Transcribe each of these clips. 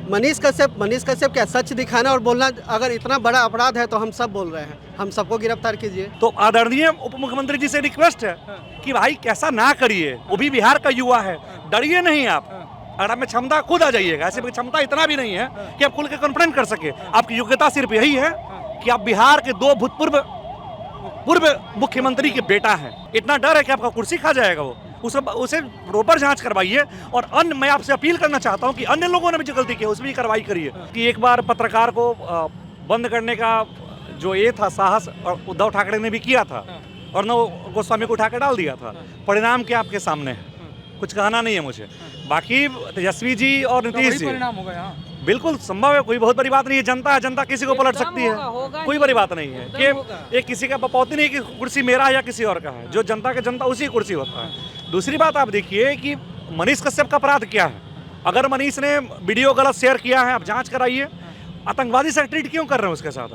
मनीष कश्यप क्या सच दिखाना और बोलना अगर इतना बड़ा अपराध है तो हम सब बोल रहे हैं, हम सबको गिरफ्तार कीजिए। तो आदरणीय उप मुख्यमंत्री जी से रिक्वेस्ट है कि भाई कैसा ना करिए, वो भी बिहार का युवा है, डरिए नहीं आप। अगर आप में क्षमता खुद आ जाइएगा, ऐसे क्षमता इतना भी नहीं है कि आप खुल के कॉन्फिडेंट कर सके। आपकी योग्यता सिर्फ यही है कि आप बिहार के 2 भूतपूर्व मुख्यमंत्री के बेटा हैं। इतना डर है कि आपका कुर्सी खा जाएगा वो, उसे प्रॉपर जांच करवाइए। और अन्य मैं आपसे अपील करना चाहता हूं कि अन्य लोगों ने भी जो गलती की उसमें भी कार्रवाई करिए। कि एक बार पत्रकार को बंद करने का जो ये था साहस, और उद्धव ठाकरे ने भी किया था, और न गोस्वामी को उठा कर डाल दिया था। परिणाम क्या आपके सामने है, कुछ कहना नहीं है मुझे। बाकी तेजस्वी जी और नीतीश जी परिणाम होगा यहाँ, बिल्कुल संभव है, कोई बहुत बड़ी बात नहीं है। जनता है, जनता किसी को पलट सकती है, कोई बड़ी बात नहीं है कि ये किसी का बपौती नहीं कि कुर्सी मेरा है या किसी और का है। जो जनता के जनता उसी कुर्सी होता है। दूसरी बात आप देखिए कि मनीष कश्यप का अपराध क्या है। अगर मनीष ने वीडियो गलत शेयर किया है, आप जांच कराइए। आतंकवादी से ट्रीट क्यों कर रहे हैं उसके साथ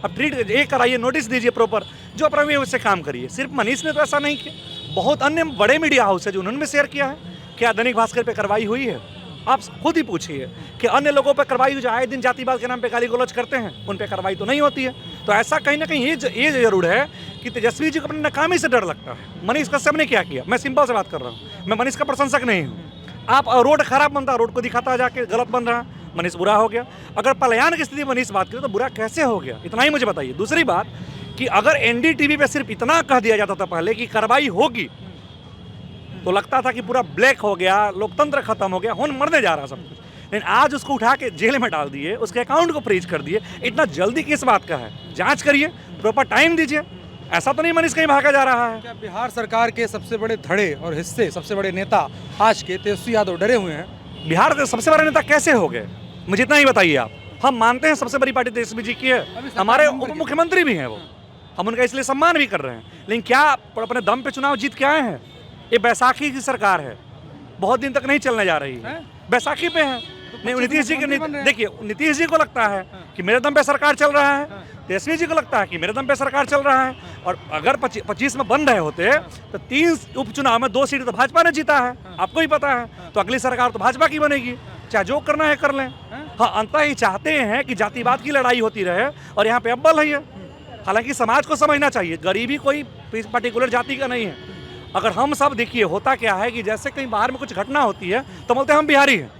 आप ट्रीट एक कराइए, नोटिस दीजिए प्रॉपर, जो अपराधी है उससे काम करिए। सिर्फ मनीष ने तो ऐसा नहीं किया, बहुत अन्य बड़े मीडिया हाउस है जो उन्होंने शेयर किया है। क्या दैनिक भास्कर पे कार्रवाई हुई है? आप खुद ही पूछिए कि अन्य लोगों पर कार्रवाई जो आए दिन जातिवाद के नाम पे गाली गलौज करते हैं, उन पे कार्रवाई तो नहीं होती है। तो ऐसा कहीं ना कहीं ये जरूर है कि तेजस्वी जी को अपनी नाकामी से डर लगता है। मनीष कश्यप ने क्या किया, मैं सिंपल से बात कर रहा हूँ, मैं मनीष का प्रशंसक नहीं हूँ। आप रोड खराब बनता, रोड को दिखाता जाके गलत बन रहा, मनीष बुरा हो गया। अगर पलायन की स्थिति मनीष बात करें तो बुरा कैसे हो गया, इतना ही मुझे बताइए। दूसरी बात कि अगर एनडीटीवी पे सिर्फ इतना कह दिया जाता था पहले कि कार्रवाई होगी, तो लगता था कि पूरा ब्लैक हो गया, लोकतंत्र खत्म हो गया, खून मरने जा रहा सब कुछ। लेकिन आज उसको उठा के जेल में डाल दिए, उसके अकाउंट को फ्रीज कर दिए। इतना जल्दी किस बात का है? जांच करिए, प्रॉपर टाइम दीजिए। ऐसा तो नहीं मनीष कहीं भागा जा रहा है। क्या बिहार सरकार के सबसे बड़े धड़े और हिस्से, सबसे बड़े नेता आज के तेजस्वी यादव डरे हुए हैं? बिहार के सबसे बड़े नेता कैसे हो गए, मुझे इतना ही बताइए आप। हम मानते हैं सबसे बड़ी पार्टी तेजस्वी जी की है, हमारे उप मुख्यमंत्री भी हैं वो, हम उनका इसलिए सम्मान भी कर रहे हैं। लेकिन क्या अपने दम पे चुनाव जीत के आए हैं? ये बैसाखी की सरकार है, बहुत दिन तक नहीं चलने जा रही है, बैसाखी पे है। नहीं, नीतीश जी के देखिए, नीतीश जी को लगता है कि मेरे दम पे सरकार चल रहा है, तेजस्वी जी को लगता है कि मेरे दम पे सरकार चल रहा है। और अगर 25 में बन रहे होते तो 3 उपचुनाव में 2 सीट तो भाजपा ने जीता है, आपको ही पता है। तो अगली सरकार तो भाजपा की बनेगी, चाहे जो करना है कर लें। हाँ, अंततः ही चाहते हैं कि जातिवाद की लड़ाई होती रहे और यहाँ पे अव्वल है। हालांकि समाज को समझना चाहिए, गरीबी कोई पर्टिकुलर जाति का नहीं है। अगर हम सब देखिए, होता क्या है कि जैसे कहीं बाहर में कुछ घटना होती है तो बोलते हैं हम बिहारी हैं,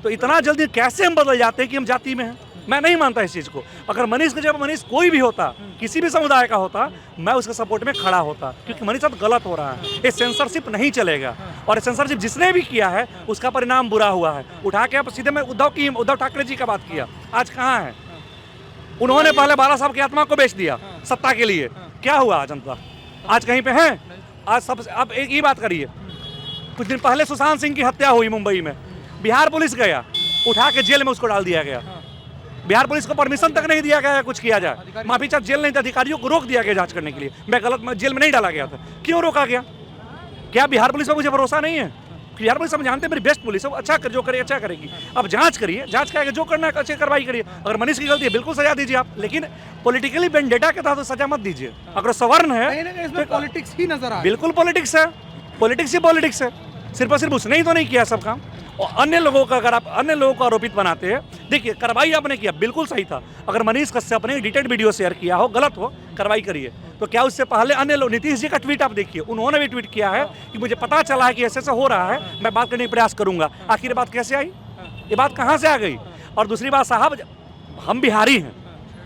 तो इतना जल्दी कैसे हम बदल जाते हैं कि हम जाति में हैं? मैं नहीं मानता इस चीज़ को। अगर मनीष कोई भी होता, किसी भी समुदाय का होता, मैं उसके सपोर्ट में खड़ा होता, क्योंकि मनीष साथ गलत हो रहा है। ये सेंसरशिप नहीं चलेगा, और सेंसरशिप जिसने भी किया है उसका परिणाम बुरा हुआ है। उठा के आप सीधे मैं उद्धव ठाकरे जी का बात किया, आज कहाँ है? उन्होंने पहले 12 साहब की आत्मा को बेच दिया सत्ता के लिए, क्या हुआ जनता? आज कहीं पे है? आज सब अब एक ही बात करिए, कुछ दिन पहले सुशांत सिंह की हत्या हुई मुंबई में, बिहार पुलिस गया, उठा के जेल में उसको डाल दिया गया। बिहार पुलिस को परमिशन तक नहीं दिया गया कुछ किया जाए, माफी चाह जेल नहीं था, अधिकारियों को रोक दिया गया जांच करने के लिए। मैं गलत जेल में नहीं डाला गया था, क्यों रोका गया? क्या बिहार पुलिस पर मुझे भरोसा नहीं है? बिहार पुलिस हम जानते हैं मेरी बेस्ट पुलिस है, अच्छा कर, जो करे अच्छा करेगी। अब जांच करिए, जांच करके जो करना है अच्छी कार्रवाई करिए। अगर मनीष की गलती है बिल्कुल सजा दीजिए आप, लेकिन पॉलिटिकली वेंडेटा के तहत सजा मत दीजिए। अगर सवर्ण है इसमें पॉलिटिक्स ही नजर आ रहा है। बिल्कुल पॉलिटिक्स है, पॉलिटिक्स ही पॉलिटिक्स है। सिर्फ और सिर्फ उसने ही तो नहीं किया सब काम, और अन्य लोगों का अगर आप अन्य लोगों को आरोपित बनाते हैं, देखिए कार्रवाई आपने किया बिल्कुल सही था। अगर मनीष कश्यप ने एडिटेड वीडियो शेयर किया हो, गलत हो, कार्रवाई करिए। तो क्या उससे पहले अन्य लोग, नीतीश जी का ट्वीट आप देखिए, उन्होंने भी ट्वीट किया है कि मुझे पता चला है कि ऐसे हो रहा है, मैं बात करने का प्रयास करूंगा। आखिर ये बात कैसे आई? ये बात कहाँ से आ गई? और दूसरी बात साहब, हम बिहारी हैं,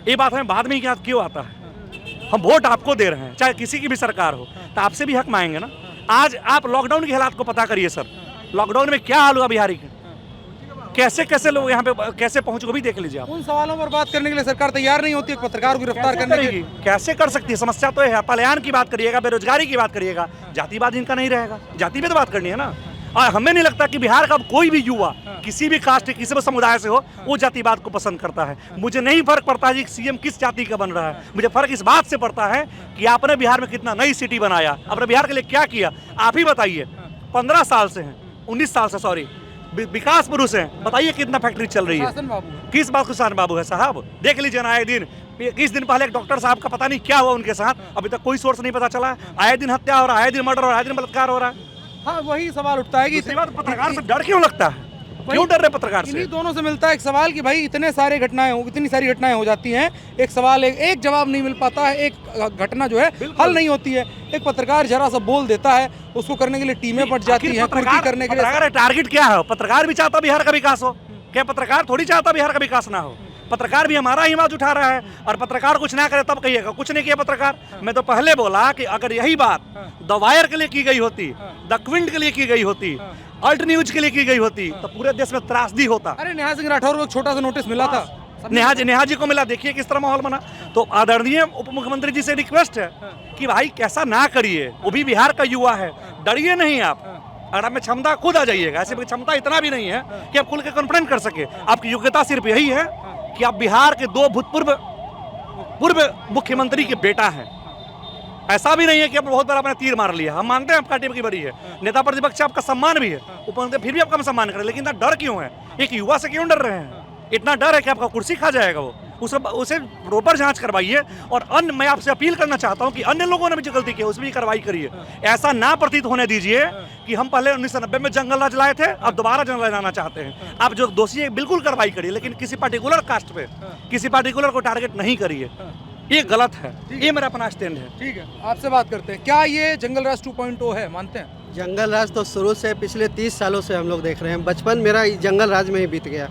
ये बात हमें बाद में ही याद क्यों आता है? हम वोट आपको दे रहे हैं, चाहे किसी की भी सरकार हो, तो आपसे भी हक मांगेंगे ना। आज आप लॉकडाउन के हालात को पता करिए सर, लॉकडाउन में क्या हाल हुआ बिहारी के, कैसे कैसे लोग यहाँ पे कैसे पहुंचे, वो भी देख लीजिए आप। उन सवालों पर बात करने के लिए सरकार तैयार नहीं होती है, पत्रकार को गिरफ्तार करने की। कैसे कर सकती है? समस्या तो है, पलायन की बात करिएगा, बेरोजगारी की बात करिएगा, जातिवाद इनका नहीं रहेगा। जाति पे तो बात करनी है ना। और हमें नहीं लगता कि बिहार का कोई भी युवा किसी भी कास्ट, किसी भी समुदाय से हो, वो जातिवाद को पसंद करता है। मुझे नहीं फर्क पड़ता है कि सीएम किस जाति का बन रहा है, मुझे फर्क इस बात से पड़ता है कि आपने बिहार में कितना नई सिटी बनाया, आपने बिहार के लिए क्या किया, आप ही बताइए। 15 साल से हैं, 19 साल से, सॉरी, विकास पुरुष हैं, बताइए कितना फैक्ट्री चल रही है? किस बात किसान बाबू है साहब? देख लीजिए ना, आए दिन, किस दिन पहले एक डॉक्टर साहब का पता नहीं क्या हुआ उनके साथ, अभी तक कोई सोर्स नहीं पता चला। आए दिन हत्या हो रहा है, आए दिन मर्डर हो रहा है, आए दिन बलात्कार हो रहा है। हाँ, वही सवाल उठता है कि पत्रकार से डर क्यों लगता है? क्यों डर रहे पत्रकार से? इन्हीं दोनों से मिलता है एक सवाल कि भाई इतनी सारी घटनाएं हो जाती हैं, एक सवाल एक जवाब नहीं मिल पाता है, एक घटना जो है हल नहीं होती है। एक पत्रकार जरा सा बोल देता है, उसको करने के लिए टीमें पट जाती हैं, कुर्की करने के लिए। टारगेट क्या है? पत्रकार भी चाहता बिहार का विकास हो क्या? पत्रकार थोड़ी चाहता बिहार का विकास ना हो। पत्रकार भी हमारा ही आवाज उठा रहा है, और पत्रकार कुछ ना करे तब कहिएगा कुछ नहीं किया पत्रकार। मैं तो पहले बोला कि अगर यही बात द वायर के लिए की गई होती, द क्विंट के लिए की गई होती, अल्ट न्यूज के लिए की गई होती, तो पूरे देश में त्रासदी होता। अरे नेहा सिंह राठौर को एक छोटा सा नोटिस मिला था, नेहा जी को मिला, देखिए किस तरह माहौल बना। तो आदरणीय उप मुख्यमंत्री जी से रिक्वेस्ट है कि भाई कैसा ना करिए, वो भी बिहार का युवा है, डरिए नहीं आप। अगर आप में क्षमता खुद आ जाइएगा, ऐसे क्षमता इतना भी नहीं है कि आप खुल के कॉन्फिडेंट कर सके। आपकी योग्यता सिर्फ यही है कि आप बिहार के 2 पूर्व मुख्यमंत्री के बेटा हैं। ऐसा भी नहीं है कि आपने बहुत बड़ा अपना तीर मार लिया। हम मानते हैं आपका टीम की बड़ी है, नेता प्रतिपक्ष आपका सम्मान भी है, ऊपर फिर भी आपका सम्मान करें, लेकिन इतना डर क्यों है? एक युवा से क्यों डर रहे हैं? इतना डर है कि आपका कुर्सी खा जाएगा वो। उसे प्रॉपर जांच करवाइए, और अन्य मैं आपसे अपील करना चाहता हूं कि अन्य लोगों ने भी जो गलती की है उसमें भी कार्रवाई करिए। ऐसा ना प्रतीत होने दीजिए कि हम पहले 1990 में जंगल राज लाए थे, अब दोबारा जंगल राज लाना चाहते हैं। आप जो दोषी है बिल्कुल कार्रवाई करिए, लेकिन किसी पर्टिकुलर कास्ट पे, किसी पर्टिकुलर को टारगेट नहीं करिए, ये गलत है। ये मेरा अपना स्टैंड है। ठीक है, आपसे बात करते हैं, क्या ये जंगल राज 2.0 है, मानते हैं? जंगल राज तो शुरू से पिछले 30 सालों से हम लोग देख रहे हैं। बचपन मेरा जंगल राज में ही बीत गया।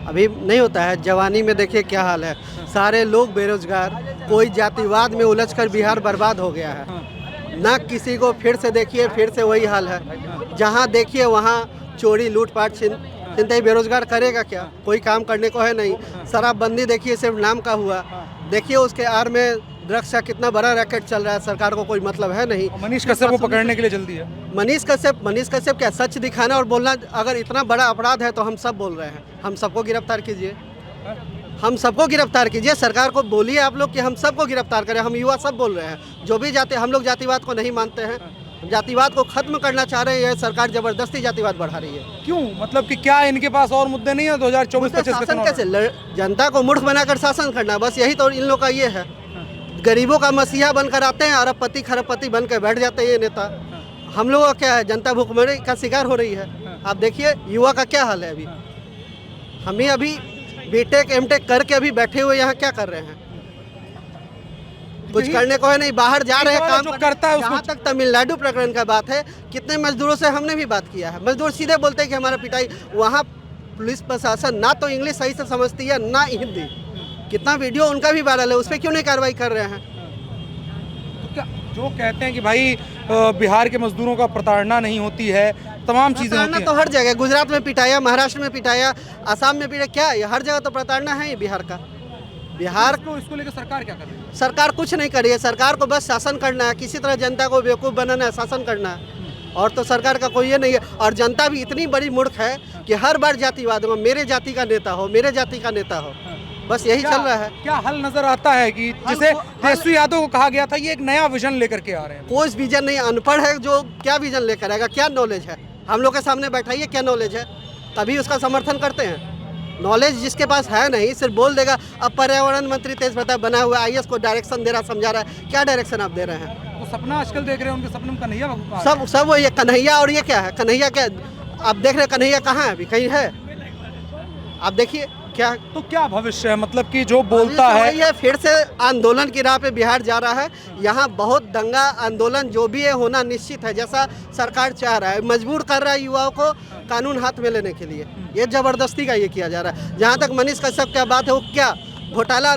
अभी नहीं होता है, जवानी में देखिए क्या हाल है। सारे लोग बेरोजगार, कोई जातिवाद में उलझकर बिहार बर्बाद हो गया है। ना किसी को फिर से देखिए, फिर से वही हाल है। जहाँ देखिए वहाँ चोरी लूटपाट चिंता। बेरोजगार करेगा क्या? कोई काम करने को है नहीं। शराबबंदी देखिए सिर्फ नाम का हुआ। देखिए उसके आड़ में ड्रग्स का कितना बड़ा रैकेट चल रहा है, सरकार को कोई मतलब है नहीं। मनीष कश्यप को पकड़ने के लिए जल्दी है। मनीष कश्यप क्या सच दिखाना और बोलना, अगर इतना बड़ा अपराध है तो हम सब बोल रहे हैं, हम सबको गिरफ्तार कीजिए, हम सबको गिरफ्तार कीजिए। सरकार को बोलिए आप लोग कि हम सबको गिरफ्तार करें। हम युवा सब बोल रहे हैं, जो भी हम लोग जातिवाद को नहीं मानते हैं, जातिवाद को खत्म करना चाह रहे हैं। सरकार जबरदस्ती जातिवाद बढ़ा रही है। क्यों? मतलब कि क्या इनके पास और मुद्दे नहीं है? 2024-25 शासन कैसे? जनता को मूर्ख बनाकर शासन करना, बस यही तो इन लोग का ये है। गरीबों का मसीहा बनकर आते हैं, अरबपति खरबपति बनकर बैठ जाते हैं ये नेता। हम लोगों का क्या है? जनता भूखमरी का शिकार हो रही है। आप देखिए युवा का क्या हाल है। अभी हम ही अभी बीटेक एमटेक करके अभी बैठे हुए यहाँ क्या कर रहे हैं? कुछ करने को है नहीं, बाहर जा रहे हैं काम जो करता है। जहाँ तक तमिलनाडु प्रकरण का बात है, कितने मजदूरों से हमने भी बात किया है। मजदूर सीधे बोलते हैं कि हमारा पिटाई। वहाँ पुलिस प्रशासन ना तो इंग्लिश सही से समझती है ना हिंदी। कितना वीडियो उनका भी वायरल है, उस पर क्यों नहीं कार्रवाई कर रहे हैं? तो क्या जो कहते हैं कि भाई बिहार के मजदूरों का प्रताड़ना नहीं होती है, तमाम चीजें होती हैं। तो हर जगह, गुजरात में पिटाया, महाराष्ट्र में पिटाया, असम में पिटाया, क्या ये हर जगह तो प्रताड़ना है ही बिहार का। बिहार को इसको लेकर सरकार क्या कर रही है? सरकार कुछ नहीं कर रही है। सरकार को बस शासन करना है, किसी तरह जनता को बेवकूफ़ बनाना है, शासन करना है, और तो सरकार का कोई ये नहीं है। और जनता भी इतनी बड़ी मूर्ख है कि हर बार जातिवाद में मेरे जाति का नेता हो, मेरे जाति का नेता हो, बस यही चल रहा है। क्या हल नजर आता है कि जिसे तेजस्वी यादव को कहा गया था ये एक नया विजन लेकर के आ रहे हैं? कोई विजन नहीं, अनपढ़ है जो क्या विजन लेकर आएगा? क्या नॉलेज है? हम लोग के सामने बैठाइए, क्या नॉलेज है, तभी उसका समर्थन करते हैं। नॉलेज जिसके पास है नहीं, सिर्फ बोल देगा। अब पर्यावरण मंत्री तेज प्रताप बना हुआ IAS को डायरेक्शन दे रहा, समझा रहा है। क्या डायरेक्शन आप दे रहे हैं? वो सपना आजकल देख रहे हैं, उनके सपने में कन्हैया सब वो ये कन्हैया। और ये क्या है कन्हैया? क्या आप देख रहे हैं? कन्हैया कहाँ है? अभी कहीं है? आप देखिए क्या। तो क्या भविष्य है? मतलब कि जो बोलता है ये फिर से आंदोलन की राह पे बिहार जा रहा है। यहाँ बहुत दंगा आंदोलन जो भी है होना निश्चित है, जैसा सरकार चाह रहा है। मजबूर कर रहा है युवाओं को कानून हाथ में लेने के लिए। ये जबरदस्ती का ये किया जा रहा है। जहाँ तक मनीष कश्यप क्या बात है, वो क्या घोटाला,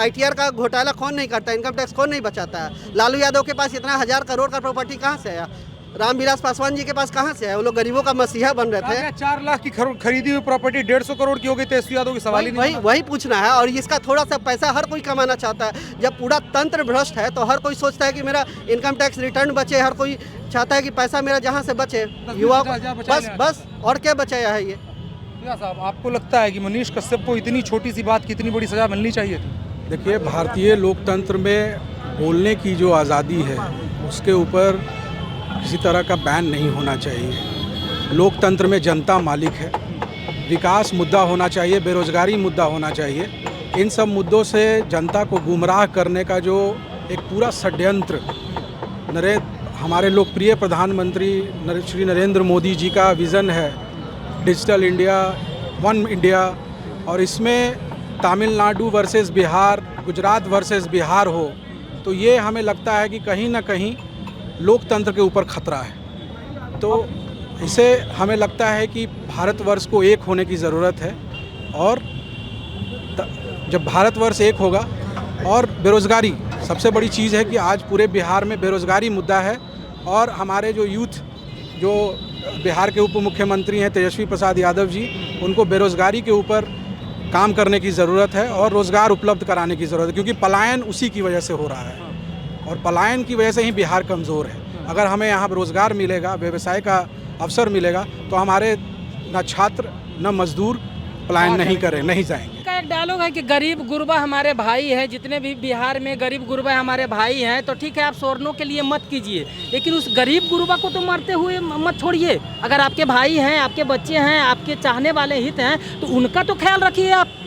ITR का घोटाला कौन नहीं करता? इनकम टैक्स कौन नहीं बचाता है? लालू यादव के पास इतना 1000 करोड़ का प्रॉपर्टी कहाँ से आया? रामविलास पासवान जी के पास कहाँ से है? वो लोग गरीबों का मसीहा बन रहे थे। 4 लाख की खरीदी हुई प्रॉपर्टी 150 करोड़ की हो गई। तेजस्वी यादव की सवाल ही नहीं। वही पूछना है। और इसका थोड़ा सा पैसा हर कोई कमाना चाहता है। जब पूरा तंत्र भ्रष्ट है तो हर कोई सोचता है कि मेरा इनकम टैक्स रिटर्न बचे। हर कोई चाहता है कि पैसा मेरा जहाँ से बचे, युवा बस और क्या बचाया है ये? साहब, आपको लगता है कि मनीष कश्यप को इतनी छोटी सी बात की इतनी बड़ी सजा मिलनी चाहिए थी? देखिए, भारतीय लोकतंत्र में बोलने की जो आज़ादी है उसके ऊपर किसी तरह का बैन नहीं होना चाहिए। लोकतंत्र में जनता मालिक है। विकास मुद्दा होना चाहिए, बेरोजगारी मुद्दा होना चाहिए। इन सब मुद्दों से जनता को गुमराह करने का जो एक पूरा षड्यंत्र हमारे लोकप्रिय प्रधानमंत्री श्री नरेंद्र मोदी जी का विज़न है डिजिटल इंडिया, वन इंडिया, और इसमें तमिलनाडु वर्सेस बिहार, गुजरात वर्सेस बिहार हो, तो ये हमें लगता है कि कहीं ना कहीं लोकतंत्र के ऊपर खतरा है। तो इसे हमें लगता है कि भारतवर्ष को एक होने की ज़रूरत है, और जब भारतवर्ष एक होगा, और बेरोज़गारी सबसे बड़ी चीज़ है कि आज पूरे बिहार में बेरोज़गारी मुद्दा है, और हमारे जो यूथ, जो बिहार के उप मुख्यमंत्री हैं तेजस्वी प्रसाद यादव जी, उनको बेरोज़गारी के ऊपर काम करने की ज़रूरत है और रोज़गार उपलब्ध कराने की ज़रूरत है, क्योंकि पलायन उसी की वजह से हो रहा है, और पलायन की वजह से ही बिहार कमज़ोर है। अगर हमें यहाँ रोज़गार मिलेगा, व्यवसाय का अवसर मिलेगा, तो हमारे न छात्र न मजदूर पलायन नहीं जाएंगे। का एक डायलॉग है कि गरीब गुरबा हमारे भाई हैं, जितने भी बिहार में गरीब गुरबा हमारे भाई हैं, तो ठीक है आप शोरनों के लिए मत कीजिए, लेकिन उस गरीब गुरबा को तो मरते हुए मत छोड़िए। अगर आपके भाई हैं, आपके बच्चे हैं, आपके चाहने वाले हित हैं, तो उनका तो ख्याल रखिए आप।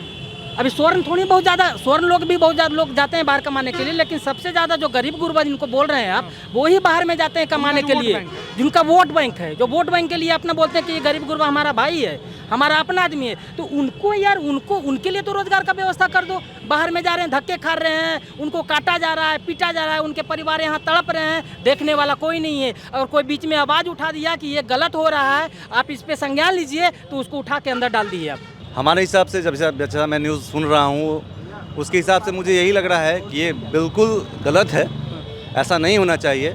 अभी स्वर्ण थोड़ी बहुत ज़्यादा, स्वर्ण लोग भी बहुत ज़्यादा लोग जाते हैं बाहर कमाने के लिए, लेकिन सबसे ज़्यादा जो गरीब गुरबा जिनको बोल रहे हैं आप, वो ही बाहर में जाते हैं कमाने के लिए, जिनका वोट बैंक है, जो वोट बैंक के लिए अपना बोलते हैं कि ये गरीब गुरबा हमारा भाई है, हमारा अपना आदमी है, तो उनको यार उनके लिए तो रोज़गार का व्यवस्था कर दो। बाहर में जा रहे हैं, धक्के खा रहे हैं, उनको काटा जा रहा है, पीटा जा रहा है, उनके परिवार यहाँ तड़प रहे हैं, देखने वाला कोई नहीं है। और कोई बीच में आवाज़ उठा दिया कि ये गलत हो रहा है, आप इस पर संज्ञान लीजिए, तो उसको उठा के अंदर डाल दीजिए आप। हमारे हिसाब से जैसा मैं न्यूज़ सुन रहा हूँ, उसके हिसाब से मुझे यही लग रहा है कि ये बिल्कुल गलत है, ऐसा नहीं होना चाहिए।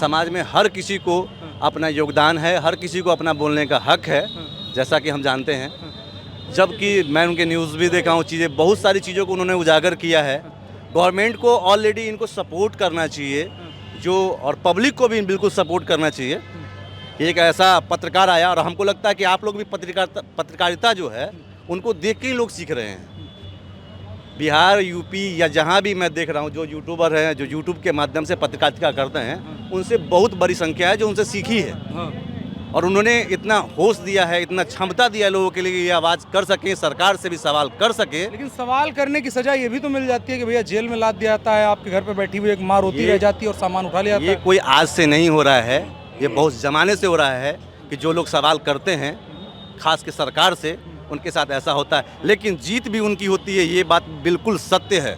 समाज में हर किसी को अपना योगदान है, हर किसी को अपना बोलने का हक है, जैसा कि हम जानते हैं। जबकि मैं उनके न्यूज़ भी देखा हूँ, चीज़ें बहुत सारी चीज़ों को उन्होंने उजागर किया है। गवर्नमेंट को ऑलरेडी इनको सपोर्ट करना चाहिए, जो और पब्लिक को भी बिल्कुल सपोर्ट करना चाहिए। एक ऐसा पत्रकार आया, और हमको लगता है कि आप लोग भी पत्रकारिता जो है उनको देख के ही लोग सीख रहे हैं। बिहार, यूपी या जहाँ भी मैं देख रहा हूँ, जो यूट्यूबर हैं, जो यूट्यूब के माध्यम से पत्रकारिता करते हैं, उनसे बहुत बड़ी संख्या है जो उनसे सीखी है, और उन्होंने इतना होश दिया है, इतना क्षमता दिया है लोगों के लिए, ये आवाज़ कर सकें, सरकार से भी सवाल कर सके। लेकिन सवाल करने की सजा ये भी तो मिल जाती है कि भैया जेल में लाद दिया जाता है, आपके घर पे बैठी हुई एक माँ रोती रह जाती है और सामान उठा लिया जाता है। ये कोई आज से नहीं हो रहा है, ये बहुत ज़माने से हो रहा है कि जो लोग सवाल करते हैं, खास के सरकार से, उनके साथ ऐसा होता है। लेकिन जीत भी उनकी होती है, ये बात बिल्कुल सत्य है।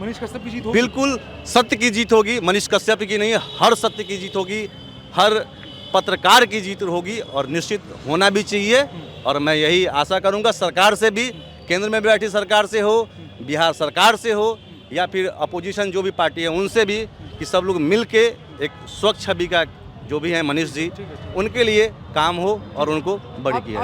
मनीष कश्यप की जीत होगी, बिल्कुल सत्य की जीत होगी। मनीष कश्यप की नहीं, हर सत्य की जीत होगी, हर पत्रकार की जीत होगी, और निश्चित होना भी चाहिए। और मैं यही आशा करूंगा सरकार से भी, केंद्र में बैठी सरकार से हो, बिहार सरकार से हो, या फिर अपोजिशन जो भी पार्टी है उनसे भी, कि सब लोग मिल के एक स्वच्छ छवि का जो भी है मनीष जी, उनके लिए काम हो और उनको बड़ी किया।